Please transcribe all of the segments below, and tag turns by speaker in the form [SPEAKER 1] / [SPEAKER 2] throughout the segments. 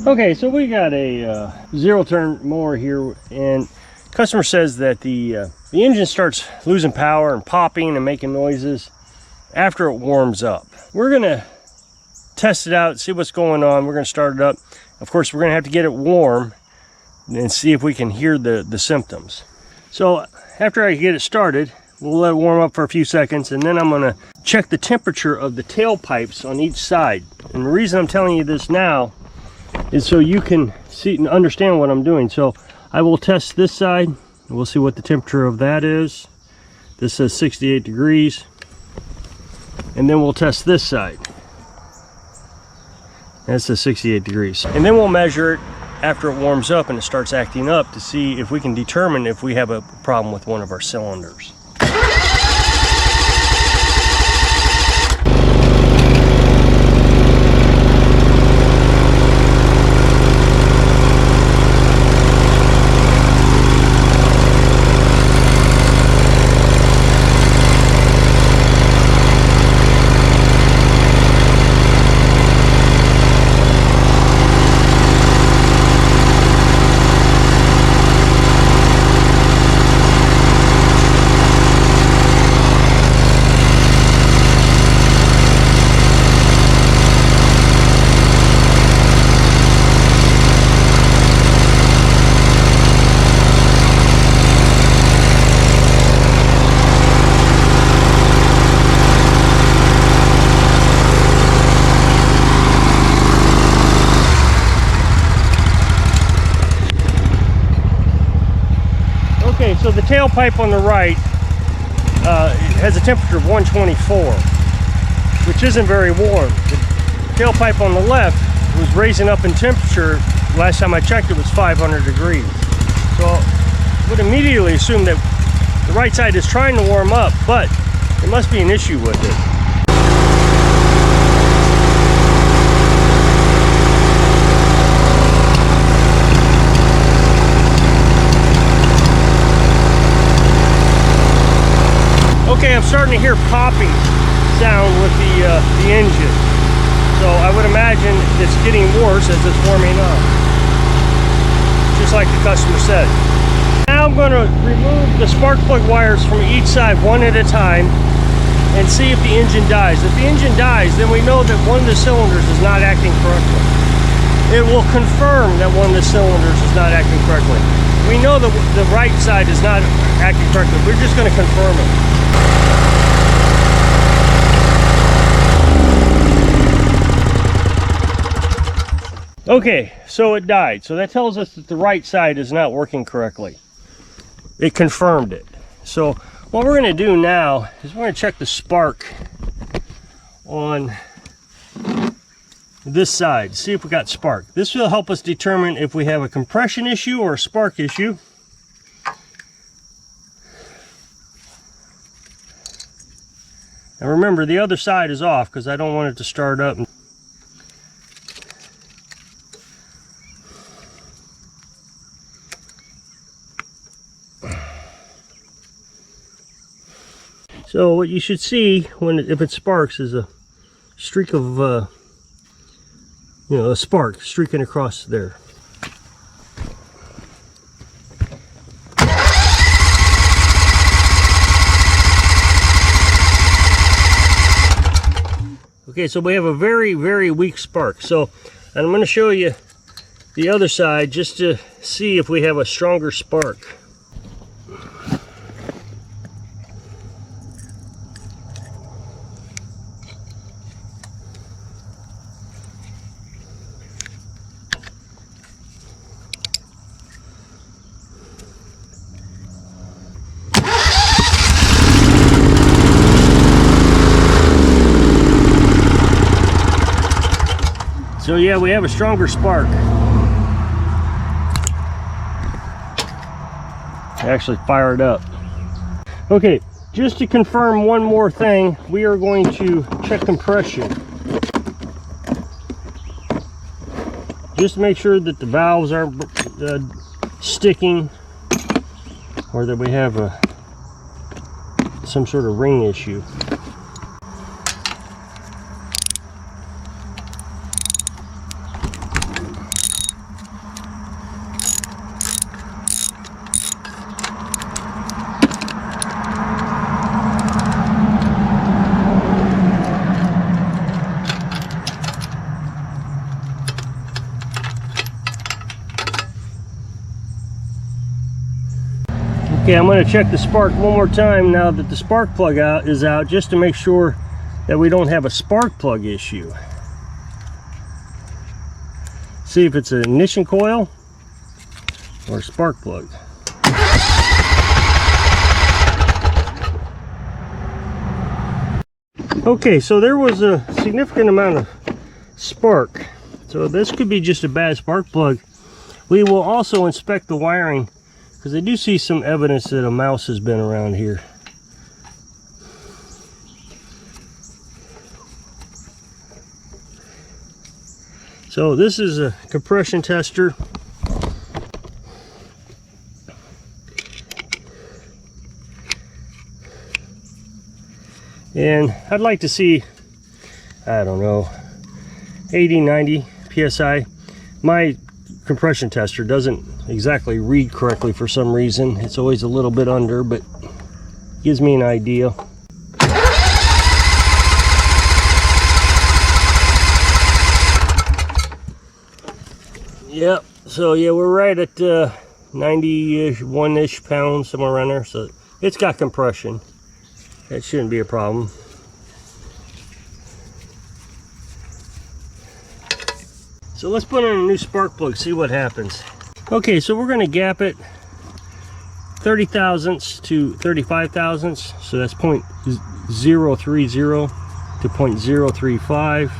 [SPEAKER 1] Okay, so we got a zero turn mower here, and customer says that the engine starts losing power and popping and making noises after it warms up. We're gonna test it out, see what's going on. We're gonna start it up. Of course, we're gonna have to get it warm and see if we can hear the symptoms. So after I get it started, we'll let it warm up for a few seconds, and then I'm gonna check the temperature of the tailpipes on each side. And the reason I'm telling you this now is so you can see and understand what I'm doing. So I will test this side, and we'll see what the temperature of that is. This says 68 degrees. And then we'll test this side. That's the 68 degrees. And then we'll measure it after it warms up and it starts acting up to see if we can determine if we have a problem with one of our cylinders. Okay, so the tailpipe on the right has a temperature of 124, which isn't very warm. The tailpipe on the left was raising up in temperature. Last time I checked, it was 500 degrees. So I would immediately assume that the right side is trying to warm up, but there must be an issue with it. Okay, I'm starting to hear popping sound with the engine. So I would imagine it's getting worse as it's warming up, just like the customer said. Now I'm going to remove the spark plug wires from each side one at a time and see if the engine dies. If the engine dies, then we know that one of the cylinders is not acting correctly. It will confirm that one of the cylinders is not acting correctly. We know that the right side is not acting correctly. We're just going to confirm it. Okay, so it died. So that tells us that the right side is not working correctly. It confirmed it. So what we're going to do now is we're going to check the spark on this side, see if we got spark. This will help us determine if we have a compression issue or a spark issue. And remember, the other side is off because I don't want it to start up. So what you should see if it sparks is a streak of, a spark streaking across there. Okay, so we have a very, very weak spark. So I'm going to show you the other side just to see if we have a stronger spark. So yeah, we have a stronger spark. Actually fire it up. Okay, just to confirm one more thing, we are going to check compression. Just to make sure that the valves aren't sticking or that we have some sort of ring issue. Okay, I'm going to check the spark one more time now that the spark plug is out, just to make sure that we don't have a spark plug issue. See if it's an ignition coil or a spark plug. Okay, so there was a significant amount of spark, so this could be just a bad spark plug. We will also inspect the wiring, because I do see some evidence that a mouse has been around here. So this is a compression tester. And I'd like to see, I don't know, 80, 90 PSI. My compression tester doesn't exactly read correctly for some reason. It's always a little bit under, but gives me an idea. Yep, so yeah, we're right at 91-ish pounds, somewhere around there. So it's got compression. That shouldn't be a problem. So let's put in a new spark plug, see what happens. Okay, so we're going to gap it 30 thousandths to 35 thousandths. So that's 0.030 to 0.035.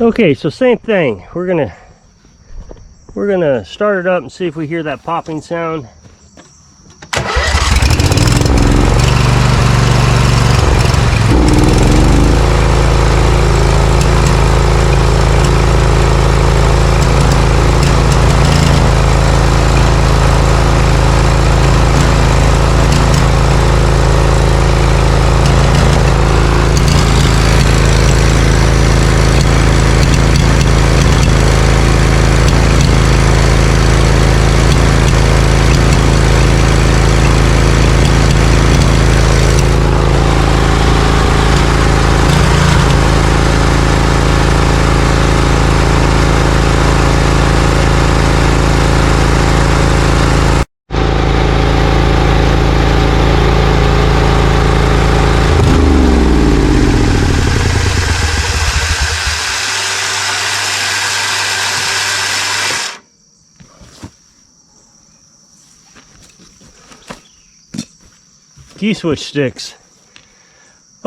[SPEAKER 1] Okay, so same thing. We're gonna start it up and see if we hear that popping sound. Key switch sticks.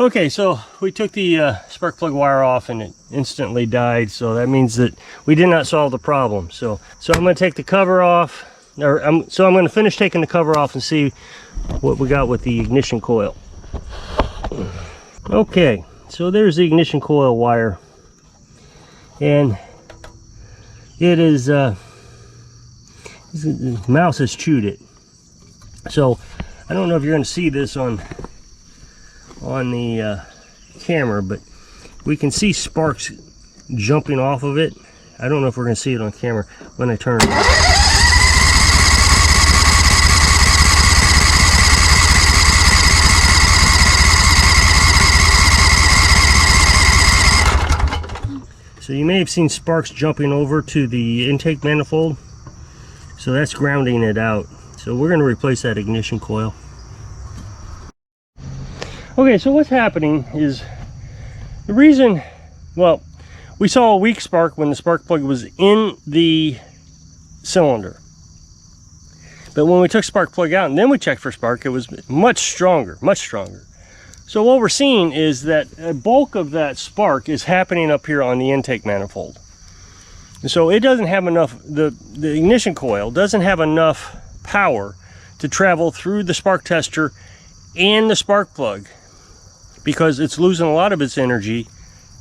[SPEAKER 1] Okay, so we took the spark plug wire off and it instantly died, so that means that we did not solve the problem. So I'm going to take the cover off, or I'm going to finish taking the cover off and see what we got with the ignition coil. Okay, so there's the ignition coil wire, and it is the mouse has chewed it. So I don't know if you're going to see this on on the camera, but we can see sparks jumping off of it. I don't know if we're going to see it on camera when I turn it on. So you may have seen sparks jumping over to the intake manifold. So that's grounding it out. So we're going to replace that ignition coil. Okay, so what's happening is the reason, well, we saw a weak spark when the spark plug was in the cylinder. But when we took spark plug out and then we checked for spark, it was much stronger, much stronger. So what we're seeing is that a bulk of that spark is happening up here on the intake manifold. And so it doesn't have enough, the ignition coil doesn't have enough power to travel through the spark tester and the spark plug, because it's losing a lot of its energy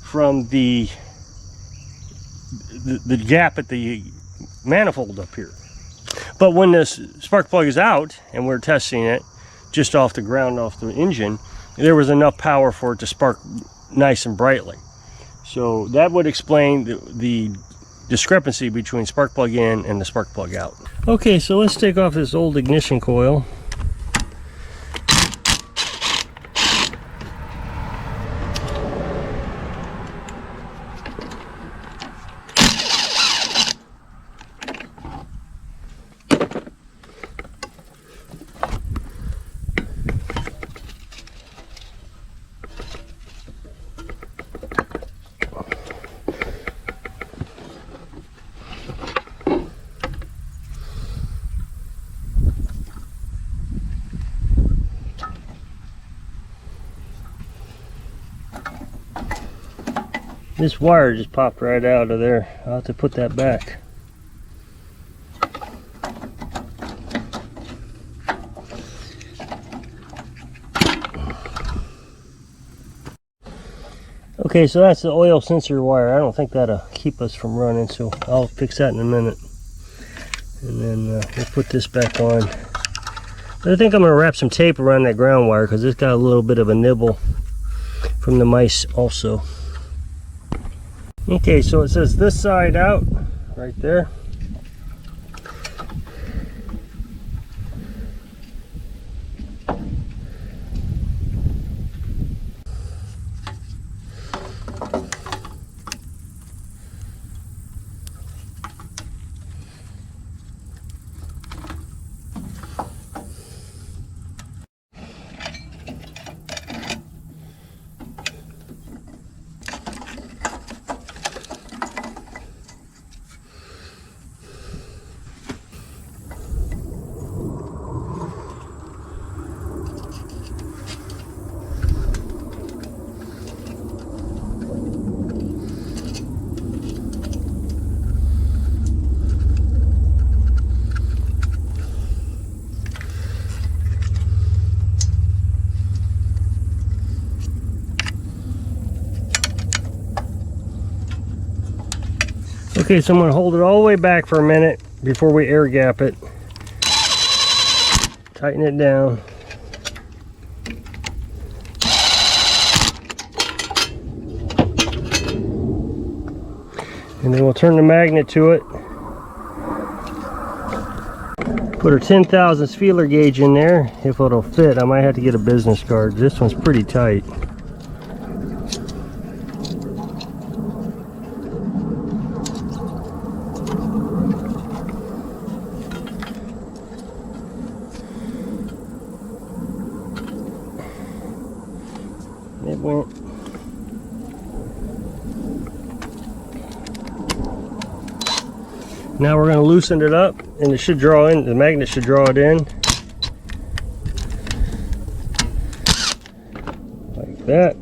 [SPEAKER 1] from the gap at the manifold up here. But when this spark plug is out and we're testing it just off the ground, off the engine, there was enough power for it to spark nice and brightly. So that would explain the discrepancy between spark plug in and the spark plug out. Okay, so let's take off this old ignition coil. This wire just popped right out of there. I'll have to put that back. Okay, so that's the oil sensor wire. I don't think that'll keep us from running, so I'll fix that in a minute. And then we'll put this back on. But I think I'm going to wrap some tape around that ground wire because it's got a little bit of a nibble from the mice also. Okay, so it says this side out right there. Okay, so I'm going to hold it all the way back for a minute before we air gap it. Tighten it down. And then we'll turn the magnet to it. Put our 10 thousandths feeler gauge in there. If it'll fit, I might have to get a business card. This one's pretty tight. It went. Now we're going to loosen it up, and it should draw in. The magnet should draw it in like that.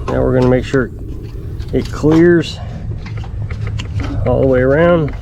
[SPEAKER 1] Now we're going to make sure it clears all the way around.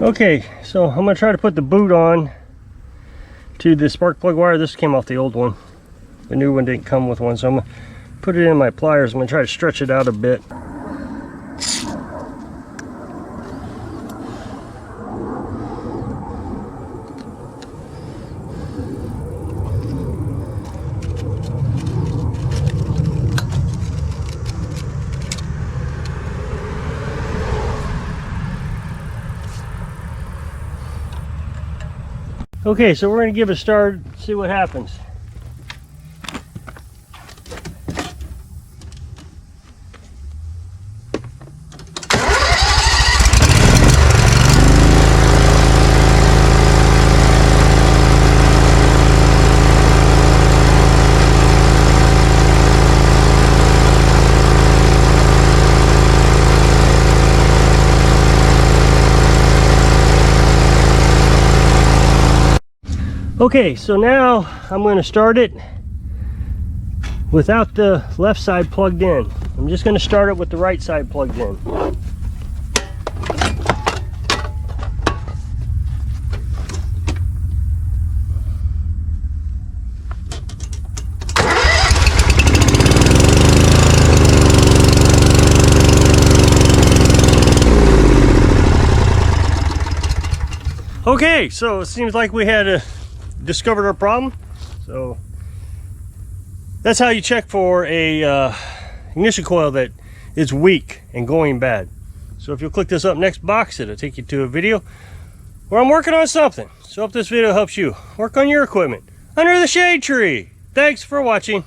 [SPEAKER 1] Okay, so I'm gonna try to put the boot on to the spark plug wire. This came off the old one. The new one didn't come with one, so I'm gonna put it in my pliers. I'm gonna try to stretch it out a bit. Okay, so we're gonna give it a start, see what happens. Okay, so now I'm going to start it without the left side plugged in. I'm just going to start it with the right side plugged in. Okay, so it seems like we had discovered our problem. So that's how you check for a ignition coil that is weak and going bad. So if you'll click this up next box, it'll take you to a video where I'm working on something. So if this video helps you work on your equipment under the shade tree. Thanks for watching.